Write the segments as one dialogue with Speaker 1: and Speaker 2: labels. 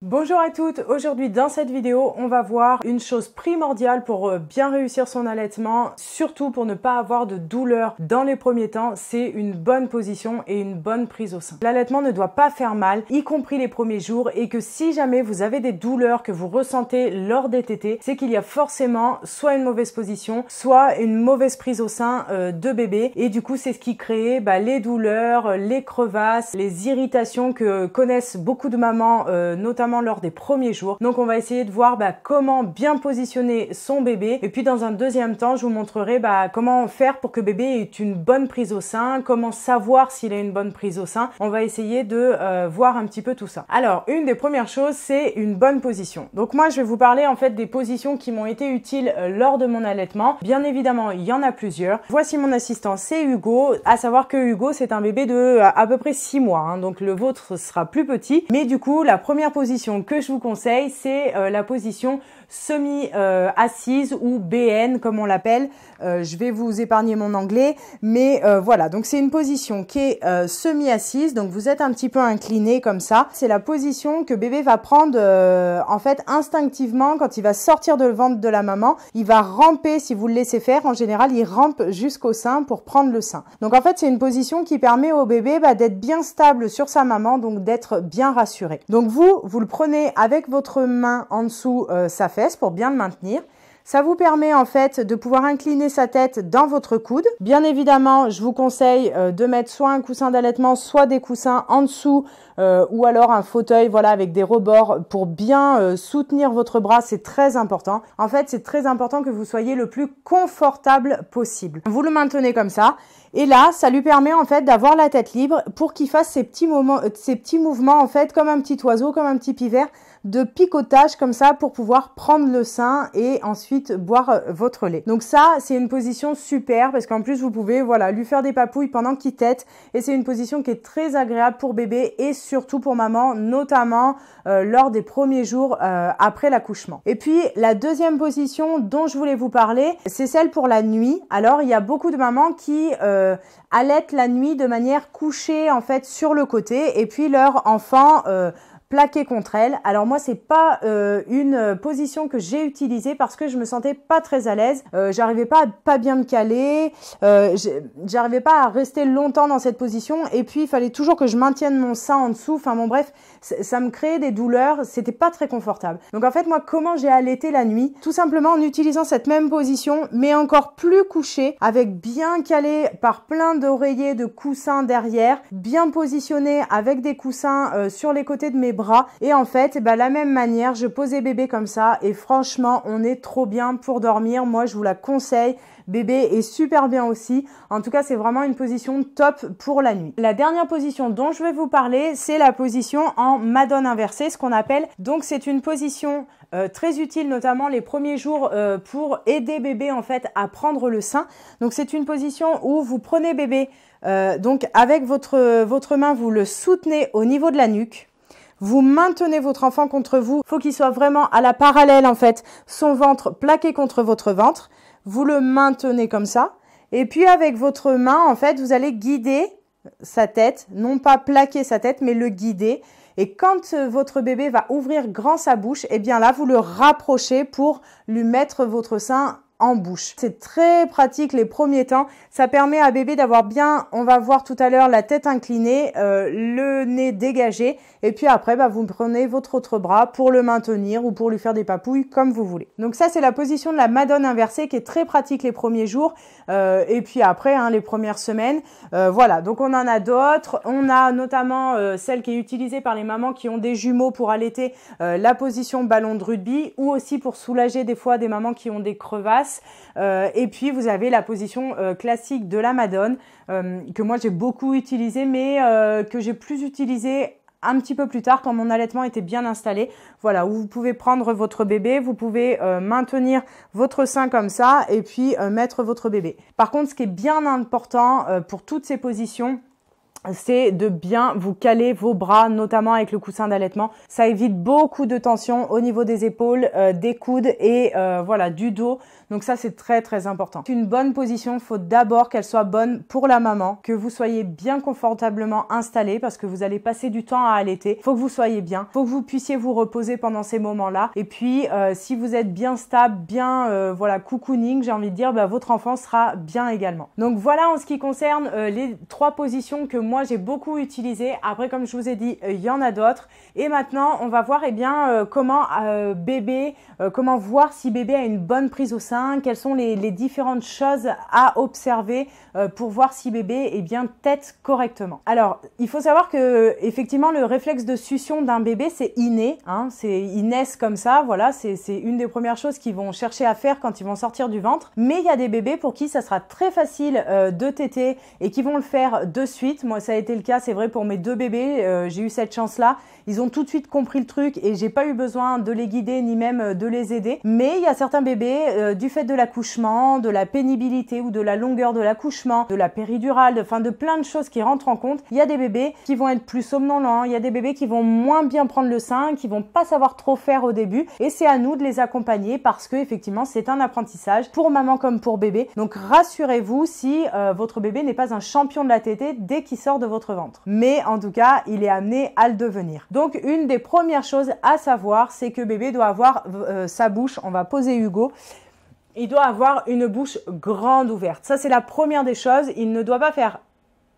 Speaker 1: Bonjour à toutes, aujourd'hui dans cette vidéo on va voir une chose primordiale pour bien réussir son allaitement, surtout pour ne pas avoir de douleur dans les premiers temps, c'est une bonne position et une bonne prise au sein. L'allaitement ne doit pas faire mal, y compris les premiers jours, et que si jamais vous avez des douleurs que vous ressentez lors des tétés, c'est qu'il y a forcément soit une mauvaise position, soit une mauvaise prise au sein de bébé, et du coup c'est ce qui crée les douleurs, les crevasses, les irritations que connaissent beaucoup de mamans, notamment lors des premiers jours. Donc on va essayer de voir comment bien positionner son bébé, et puis dans un deuxième temps je vous montrerai comment faire pour que bébé ait une bonne prise au sein, comment savoir s'il a une bonne prise au sein. On va essayer de voir un petit peu tout ça. Alors une des premières choses, c'est une bonne position. Donc moi je vais vous parler en fait des positions qui m'ont été utiles lors de mon allaitement. Bien évidemment il y en a plusieurs. Voici mon assistant, c'est Hugo, à savoir que Hugo c'est un bébé de à peu près 6 mois, hein, donc le vôtre sera plus petit, mais du coup la première position que je vous conseille, c'est la position semi-assise ou BN comme on l'appelle. Je vais vous épargner mon anglais, mais voilà, donc c'est une position qui est semi-assise, donc vous êtes un petit peu incliné comme ça. C'est la position que bébé va prendre en fait instinctivement quand il va sortir de le ventre de la maman. Il va ramper si vous le laissez faire. En général, il rampe jusqu'au sein pour prendre le sein. Donc en fait, c'est une position qui permet au bébé d'être bien stable sur sa maman, donc d'être bien rassuré. Donc vous le prenez avec votre main en dessous sa fesse pour bien le maintenir. Ça vous permet en fait de pouvoir incliner sa tête dans votre coude. Bien évidemment, je vous conseille de mettre soit un coussin d'allaitement, soit des coussins en dessous ou alors un fauteuil avec des rebords pour bien soutenir votre bras. C'est très important. En fait, c'est très important que vous soyez le plus confortable possible. Vous le maintenez comme ça. Et là, ça lui permet en fait d'avoir la tête libre pour qu'il fasse ces petits mouvements en fait comme un petit oiseau, comme un petit pivert, de picotage comme ça pour pouvoir prendre le sein et ensuite boire votre lait. Donc ça, c'est une position super parce qu'en plus vous pouvez lui faire des papouilles pendant qu'il tète, et c'est une position qui est très agréable pour bébé et surtout pour maman, notamment lors des premiers jours après l'accouchement. Et puis la deuxième position dont je voulais vous parler, c'est celle pour la nuit. Alors il y a beaucoup de mamans qui allaitent la nuit de manière couchée en fait sur le côté, et puis leur enfant plaqué contre elle. Alors moi c'est pas une position que j'ai utilisée parce que je me sentais pas très à l'aise, j'arrivais pas bien me caler, j'arrivais pas à rester longtemps dans cette position, et puis il fallait toujours que je maintienne mon sein en dessous, enfin bon bref, ça me créait des douleurs, c'était pas très confortable. Donc en fait moi comment j'ai allaité la nuit? Tout simplement en utilisant cette même position mais encore plus couchée, avec bien calé par plein d'oreillers, de coussins derrière, bien positionné avec des coussins sur les côtés de mes bras, et en fait la même manière je posais bébé comme ça, et franchement on est trop bien pour dormir. Moi je vous la conseille, bébé est super bien aussi. En tout cas c'est vraiment une position top pour la nuit. La dernière position dont je vais vous parler, c'est la position en madone inversée, ce qu'on appelle. Donc c'est une position très utile notamment les premiers jours pour aider bébé en fait à prendre le sein. Donc c'est une position où vous prenez bébé donc avec votre main, vous le soutenez au niveau de la nuque. Vous maintenez votre enfant contre vous. Il faut qu'il soit vraiment à la parallèle en fait, son ventre plaqué contre votre ventre. Vous le maintenez comme ça. Et puis avec votre main en fait, vous allez guider sa tête, non pas plaquer sa tête, mais le guider. Et quand votre bébé va ouvrir grand sa bouche, et bien là vous le rapprochez pour lui mettre votre sein en bouche. C'est très pratique les premiers temps. Ça permet à bébé d'avoir bien, on va voir tout à l'heure, la tête inclinée, le nez dégagé, et puis après vous prenez votre autre bras pour le maintenir ou pour lui faire des papouilles comme vous voulez. Donc ça c'est la position de la madone inversée qui est très pratique les premiers jours et puis après les premières semaines. Voilà, donc on en a d'autres. On a notamment celle qui est utilisée par les mamans qui ont des jumeaux pour allaiter, la position ballon de rugby, ou aussi pour soulager des fois des mamans qui ont des crevasses. Et puis vous avez la position classique de la madone que moi j'ai beaucoup utilisée, mais que j'ai plus utilisée un petit peu plus tard quand mon allaitement était bien installé. Voilà, où vous pouvez prendre votre bébé, vous pouvez maintenir votre sein comme ça et puis mettre votre bébé. Par contre, ce qui est bien important pour toutes ces positions, c'est de bien vous caler vos bras, notamment avec le coussin d'allaitement. Ça évite beaucoup de tension au niveau des épaules, des coudes et voilà, du dos. Donc ça, c'est très très important. Une bonne position, il faut d'abord qu'elle soit bonne pour la maman, que vous soyez bien confortablement installé parce que vous allez passer du temps à allaiter. Il faut que vous soyez bien, il faut que vous puissiez vous reposer pendant ces moments-là. Et puis, si vous êtes bien stable, bien voilà, cocooning, j'ai envie de dire, votre enfant sera bien également. Donc voilà en ce qui concerne les 3 positions que moi j'ai beaucoup utilisées. Après, comme je vous ai dit, il y en a d'autres. Et maintenant, on va voir comment comment voir si bébé a une bonne prise au sein. Quelles sont les différentes choses à observer pour voir si bébé est bien tète correctement. Alors, il faut savoir que effectivement le réflexe de succion d'un bébé c'est inné, hein, ils naissent comme ça, voilà, c'est une des premières choses qu'ils vont chercher à faire quand ils vont sortir du ventre. Mais il y a des bébés pour qui ça sera très facile de téter et qui vont le faire de suite. Moi, ça a été le cas, c'est vrai pour mes 2 bébés, j'ai eu cette chance-là. Ils ont tout de suite compris le truc et j'ai pas eu besoin de les guider ni même de les aider. Mais il y a certains bébés, du fait de l'accouchement, de la pénibilité ou de la longueur de l'accouchement, de la péridurale, enfin de plein de choses qui rentrent en compte, il y a des bébés qui vont être plus somnolents, il y a des bébés qui vont moins bien prendre le sein, qui vont pas savoir trop faire au début et c'est à nous de les accompagner parce que effectivement c'est un apprentissage pour maman comme pour bébé. Donc rassurez-vous si votre bébé n'est pas un champion de la tétée dès qu'il sort de votre ventre. Mais en tout cas, il est amené à le devenir. Donc une des premières choses à savoir, c'est que bébé doit avoir sa bouche, on va poser Hugo, il doit avoir une bouche grande ouverte. Ça, c'est la première des choses. Il ne doit pas faire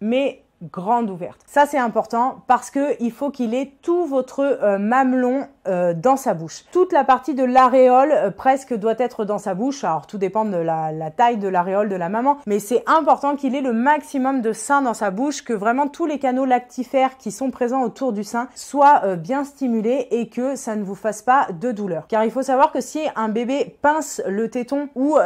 Speaker 1: mais grande ouverte. Ça, c'est important parce que il faut qu'il ait tout votre mamelon dans sa bouche. Toute la partie de l'aréole presque doit être dans sa bouche. Alors, tout dépend de la taille de l'aréole de la maman, mais c'est important qu'il ait le maximum de sein dans sa bouche, que vraiment tous les canaux lactifères qui sont présents autour du sein soient bien stimulés et que ça ne vous fasse pas de douleur. Car il faut savoir que si un bébé pince le téton ou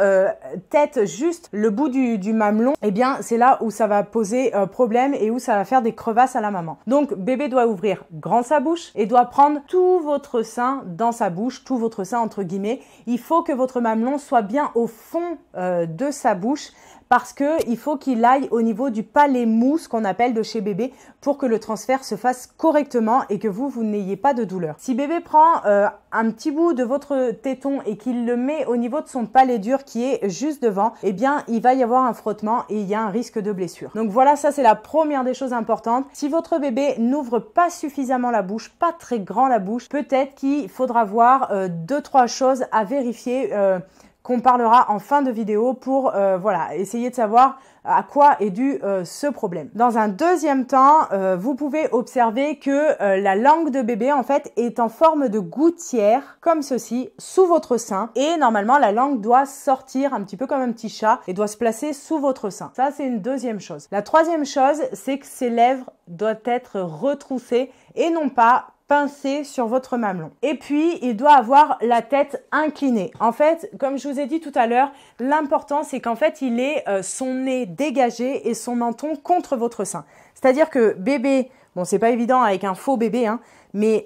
Speaker 1: tète juste le bout du mamelon, eh bien, c'est là où ça va poser problème et où ça va faire des crevasses à la maman. Donc, bébé doit ouvrir grand sa bouche et doit prendre tout votre sein dans sa bouche, tout votre sein entre guillemets. Il faut que votre mamelon soit bien au fond de sa bouche parce que il faut qu'il aille au niveau du palais mou, ce qu'on appelle de chez bébé, pour que le transfert se fasse correctement et que vous n'ayez pas de douleur. Si bébé prend un petit bout de votre téton et qu'il le met au niveau de son palais dur qui est juste devant, eh bien, il va y avoir un frottement et il y a un risque de blessure. Donc voilà, ça c'est la première des choses importantes. Si votre bébé n'ouvre pas suffisamment la bouche, pas très grand la bouche, peut-être qu'il faudra voir 2-3 choses à vérifier qu'on parlera en fin de vidéo pour voilà, essayer de savoir à quoi est dû ce problème. Dans un deuxième temps, vous pouvez observer que la langue de bébé en fait est en forme de gouttière comme ceci sous votre sein et normalement la langue doit sortir un petit peu comme un petit chat et doit se placer sous votre sein. Ça c'est une deuxième chose. La troisième chose, c'est que ses lèvres doivent être retroussées et non pas pincé sur votre mamelon. Et puis, il doit avoir la tête inclinée. En fait, comme je vous ai dit tout à l'heure, l'important, c'est qu'en fait, il ait son nez dégagé et son menton contre votre sein. C'est-à-dire que bébé, bon, c'est pas évident avec un faux bébé, hein, mais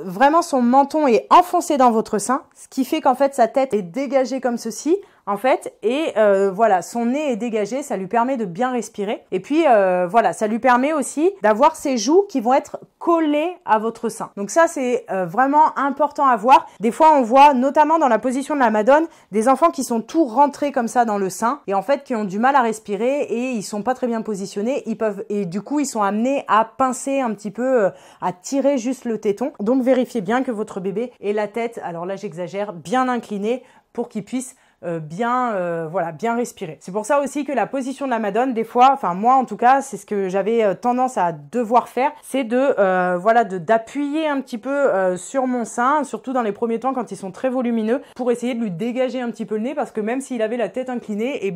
Speaker 1: vraiment son menton est enfoncé dans votre sein, ce qui fait qu'en fait, sa tête est dégagée comme ceci, en fait, et voilà, son nez est dégagé, ça lui permet de bien respirer. Et puis, voilà, ça lui permet aussi d'avoir ses joues qui vont être collées à votre sein. Donc ça, c'est vraiment important à voir. Des fois, on voit, notamment dans la position de la Madone, des enfants qui sont tout rentrés comme ça dans le sein, et en fait, qui ont du mal à respirer, et ils sont pas très bien positionnés, et du coup, ils sont amenés à pincer un petit peu, à tirer juste le téton. Donc, vérifiez bien que votre bébé ait la tête, alors là, j'exagère, bien inclinée, pour qu'il puisse voilà, bien respirer. C'est pour ça aussi que la position de la Madone, des fois, enfin moi en tout cas, c'est ce que j'avais tendance à devoir faire, c'est de voilà, d'appuyer un petit peu sur mon sein, surtout dans les premiers temps quand ils sont très volumineux, pour essayer de lui dégager un petit peu le nez, parce que même s'il avait la tête inclinée, et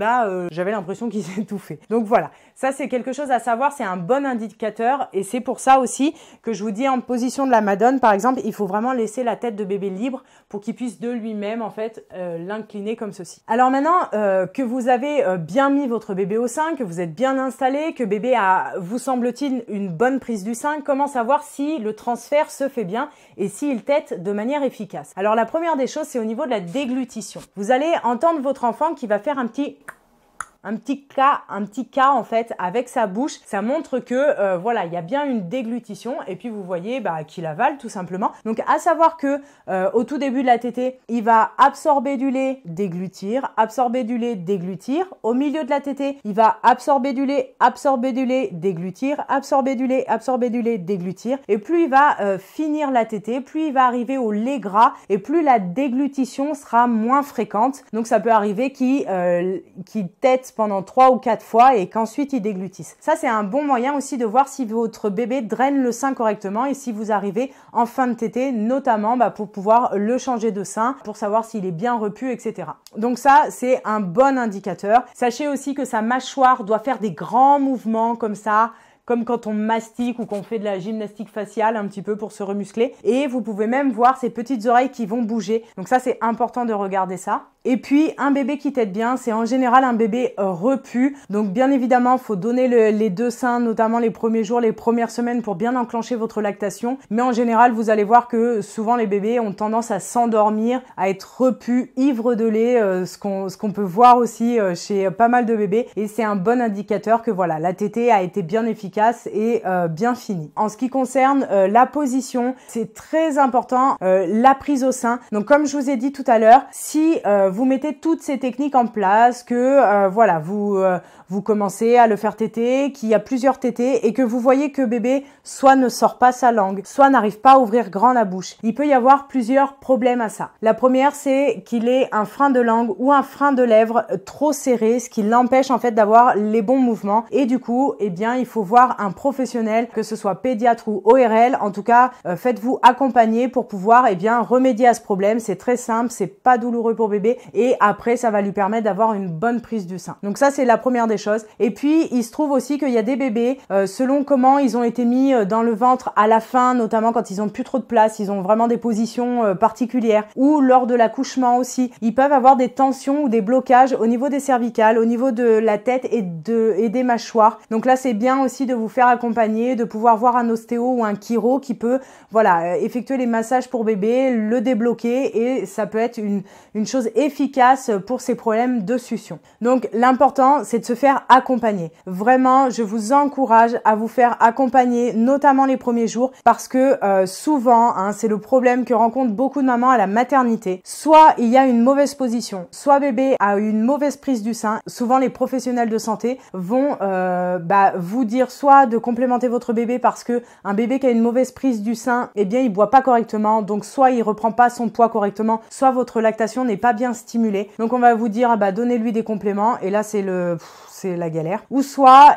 Speaker 1: j'avais l'impression qu'il s'étouffait. Donc voilà, ça c'est quelque chose à savoir, c'est un bon indicateur, et c'est pour ça aussi que je vous dis en position de la Madone, par exemple, il faut vraiment laisser la tête de bébé libre pour qu'il puisse de lui-même en fait l'incliner comme ceci. Alors maintenant que vous avez bien mis votre bébé au sein, que vous êtes bien installé, que bébé a, vous semble-t-il, une bonne prise du sein, comment savoir si le transfert se fait bien et s'il tète de manière efficace? Alors la première des choses, c'est au niveau de la déglutition. Vous allez entendre votre enfant qui va faire un petit un petit K en fait avec sa bouche. Ça montre que voilà, il y a bien une déglutition et puis vous voyez qu'il avale tout simplement. Donc à savoir que au tout début de la tétée, il va absorber du lait, déglutir, absorber du lait, déglutir. Au milieu de la tétée, il va absorber du lait, déglutir, absorber du lait, déglutir. Et plus il va finir la tétée, plus il va arriver au lait gras et plus la déglutition sera moins fréquente. Donc ça peut arriver qu'il tète pendant 3 ou 4 fois et qu'ensuite il déglutisse. Ça c'est un bon moyen aussi de voir si votre bébé draine le sein correctement et si vous arrivez en fin de tétée, notamment pour pouvoir le changer de sein, pour savoir s'il est bien repu, etc. Donc ça c'est un bon indicateur. Sachez aussi que sa mâchoire doit faire des grands mouvements comme ça, comme quand on mastique ou qu'on fait de la gymnastique faciale un petit peu pour se remuscler. Et vous pouvez même voir ses petites oreilles qui vont bouger. Donc ça, c'est important de regarder ça. Et puis, un bébé qui tète bien, c'est en général un bébé repu. Donc, bien évidemment, il faut donner les 2 seins, notamment les premiers jours, les premières semaines pour bien enclencher votre lactation. Mais en général, vous allez voir que souvent, les bébés ont tendance à s'endormir, à être repus, ivres de lait, ce qu'on peut voir aussi chez pas mal de bébés. Et c'est un bon indicateur que voilà, la tétée a été bien efficace et bien finie. En ce qui concerne la position, c'est très important, la prise au sein. Donc, comme je vous ai dit tout à l'heure, si vous mettez toutes ces techniques en place, que voilà, vous commencez à le faire téter, qu'il y a plusieurs tétées et que vous voyez que bébé soit ne sort pas sa langue, soit n'arrive pas à ouvrir grand la bouche. Il peut y avoir plusieurs problèmes à ça. La première, c'est qu'il ait un frein de langue ou un frein de lèvres trop serré, ce qui l'empêche en fait d'avoir les bons mouvements. Et du coup, eh bien, il faut voir un professionnel, que ce soit pédiatre ou ORL. En tout cas, faites-vous accompagner pour pouvoir remédier à ce problème. C'est très simple, c'est pas douloureux pour bébé et après, ça va lui permettre d'avoir une bonne prise du sein. Donc ça, c'est la première des choses. Et puis, il se trouve aussi qu'il y a des bébés, selon comment ils ont été mis dans le ventre à la fin, notamment quand ils ont plus trop de place, ils ont vraiment des positions particulières, ou lors de l'accouchement aussi, ils peuvent avoir des tensions ou des blocages au niveau des cervicales, au niveau de la tête et des mâchoires. Donc là, c'est bien aussi de vous faire accompagner, de pouvoir voir un ostéo ou un chiro qui peut, voilà, effectuer les massages pour bébé, le débloquer et ça peut être une chose efficace pour ces problèmes de succion. Donc l'important, c'est de se faire accompagner. Vraiment, je vous encourage à vous faire accompagner, notamment les premiers jours, parce que souvent, c'est le problème que rencontrent beaucoup de mamans à la maternité. Soit il y a une mauvaise position, soit bébé a une mauvaise prise du sein. Souvent, les professionnels de santé vont vous dire soit de complémenter votre bébé parce que un bébé qui a une mauvaise prise du sein, eh bien, il boit pas correctement, donc soit il reprend pas son poids correctement, soit votre lactation n'est pas bien stimulée. Donc on va vous dire donnez-lui des compléments et là c'est la galère. Ou soit,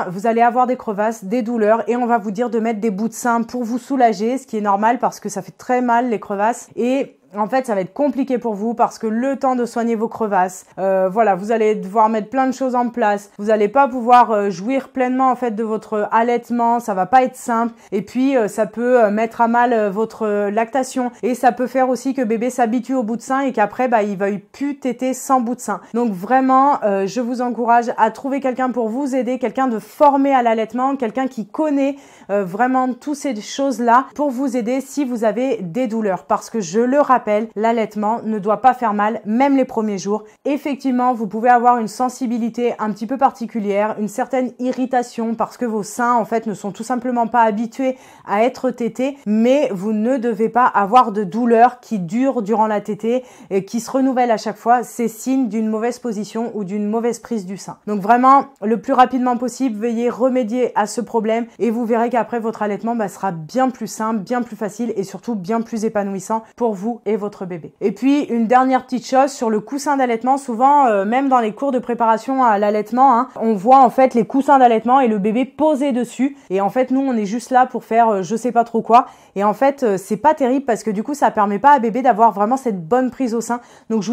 Speaker 1: vous allez avoir des crevasses, des douleurs et on va vous dire de mettre des bouts de sein pour vous soulager, ce qui est normal parce que ça fait très mal les crevasses et en fait, ça va être compliqué pour vous parce que le temps de soigner vos crevasses, voilà, vous allez devoir mettre plein de choses en place. Vous n'allez pas pouvoir jouir pleinement en fait de votre allaitement. Ça va pas être simple. Et puis, ça peut mettre à mal votre lactation et ça peut faire aussi que bébé s'habitue au bout de sein et qu'après, il va plus téter sans bout de sein. Donc vraiment, je vous encourage à trouver quelqu'un pour vous aider, quelqu'un de formé à l'allaitement, quelqu'un qui connaît vraiment toutes ces choses-là pour vous aider si vous avez des douleurs. Parce que je le rappelle, l'allaitement ne doit pas faire mal, même les premiers jours. Effectivement, vous pouvez avoir une sensibilité un petit peu particulière, une certaine irritation parce que vos seins, en fait, ne sont tout simplement pas habitués à être tétés, mais vous ne devez pas avoir de douleur qui dure durant la tétée et qui se renouvelle à chaque fois. C'est signe d'une mauvaise position ou d'une mauvaise prise du sein. Donc vraiment, le plus rapidement possible, veuillez remédier à ce problème et vous verrez qu'après, votre allaitement sera bien plus simple, bien plus facile et surtout bien plus épanouissant pour vous et votre bébé. Et puis une dernière petite chose sur le coussin d'allaitement, souvent même dans les cours de préparation à l'allaitement, on voit en fait les coussins d'allaitement et le bébé posé dessus et en fait nous on est juste là pour faire je sais pas trop quoi et en fait c'est pas terrible parce que du coup ça permet pas à bébé d'avoir vraiment cette bonne prise au sein. Donc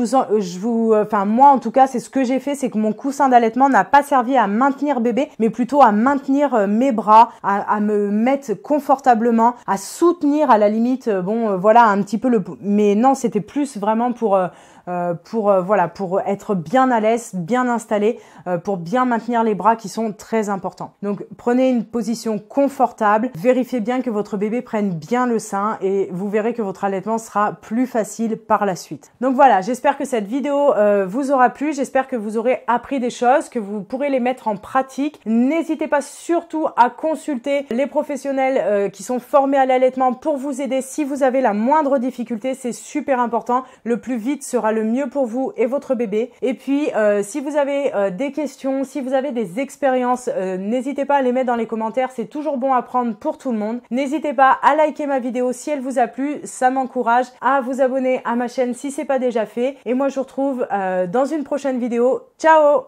Speaker 1: moi en tout cas c'est ce que j'ai fait, c'est que mon coussin d'allaitement n'a pas servi à maintenir bébé mais plutôt à maintenir mes bras, à me mettre confortablement, à soutenir à la limite voilà un petit peu mes mais non, c'était plus vraiment pour être bien à l'aise, bien installé, pour bien maintenir les bras qui sont très importants. Donc prenez une position confortable, vérifiez bien que votre bébé prenne bien le sein et vous verrez que votre allaitement sera plus facile par la suite. Donc voilà, j'espère que cette vidéo vous aura plu, j'espère que vous aurez appris des choses, que vous pourrez les mettre en pratique. N'hésitez pas surtout à consulter les professionnels qui sont formés à l'allaitement pour vous aider si vous avez la moindre difficulté, c'est super important. Le plus vite sera le mieux pour vous et votre bébé. Et puis, si vous avez des questions, si vous avez des expériences, n'hésitez pas à les mettre dans les commentaires. C'est toujours bon à prendre pour tout le monde. N'hésitez pas à liker ma vidéo si elle vous a plu. Ça m'encourage à vous abonner à ma chaîne si c'est pas déjà fait. Et moi, je vous retrouve dans une prochaine vidéo. Ciao!